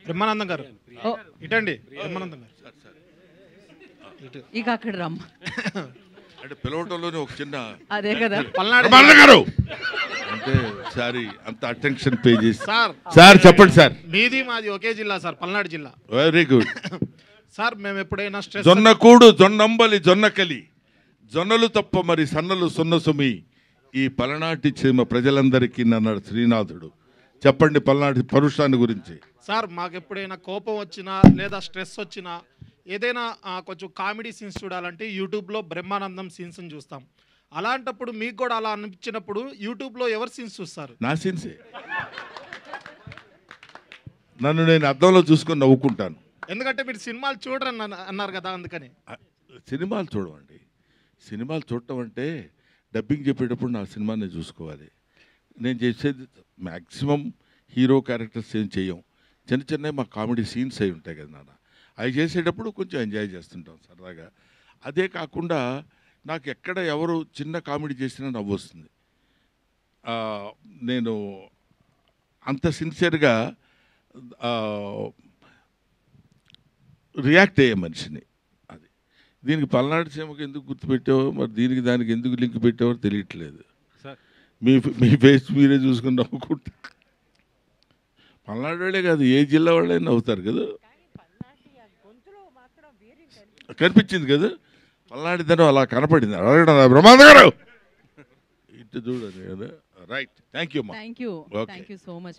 బ్రహ్మానందం గారు ఓ, ఇటండి బ్రహ్మానందం గారు ఇక అక్కడ రమ్మ. అంటే పిలవటంలోనే ఒక చిన్న అదే కదా. పల్నాడు బ్రహ్మానందం గారు అంటే సారీ అంత అటెన్షన్ పే చేసి సార్ సార్ చెప్పండి సార్. మీది మాది ఒకే జిల్లా సార్, పల్నాడు జిల్లా. Very good. సార్ మేము ఎప్పుడైనా స్ట్రెస్ జొన్నకూడు జొన్నంబలి జొన్నకలి జొన్నలు తప్ప మరి సన్నలు సున్నసుమి ఈ పలనాటి చీమ ప్రజలందరికీ అన్నాడు శ్రీనాథుడు. చెప్పండి పల్నాటి పరుషాన్ని గురించి. సార్ మాకు ఎప్పుడైనా కోపం వచ్చినా లేదా స్ట్రెస్ వచ్చినా ఏదైనా కొంచెం కామెడీ సీన్స్ చూడాలంటే యూట్యూబ్లో బ్రహ్మానందం సీన్స్ చూస్తాం. అలాంటప్పుడు మీకు కూడా అలా అనిపించినప్పుడు యూట్యూబ్లో ఎవరు సీన్స్ చూస్తారు? నా సీన్సే. నన్ను నేను అద్దంలో చూసుకొని నవ్వుకుంటాను. ఎందుకంటే మీరు సినిమాలు చూడరని అన్నారు కదా, అందుకని. సినిమాలు చూడమండి. సినిమాలు చూడటం అంటే డబ్బింగ్ చెప్పేటప్పుడు నా సినిమాని చూసుకోవాలి. నేను చేసేది మ్యాక్సిమం హీరో క్యారెక్టర్స్ ఏం చేయం. చిన్న చిన్న మా కామెడీ సీన్స్ అయి ఉంటాయి కదా నాన్న, అవి చేసేటప్పుడు కొంచెం ఎంజాయ్ చేస్తుంటాం సరదాగా. అదే కాకుండా నాకు ఎక్కడ ఎవరు చిన్న కామెడీ చేసినా నవ్వు వస్తుంది. నేను అంత సిన్సియర్గా రియాక్ట్ అయ్యే మనిషిని. అది దీనికి పల్నాడు సీమకు ఎందుకు గుర్తుపెట్టావో మరి దీనికి దానికి ఎందుకు లింక్ పెట్టావో తెలియట్లేదు. మీ మీ ఫేస్ మీరే చూసుకుని నవ్వుకుంటా. పల్నాడు వాళ్ళే కాదు, ఏ జిల్లా వాళ్ళైనా నవ్వుతారు కదా. కనిపించింది కదా పల్నాడిదనం, అలా కనపడింది. అడగడం బ్రహ్మానంద గారు ఇటు చూడండి కదా. Right, thank you. Thank you Okay. So much.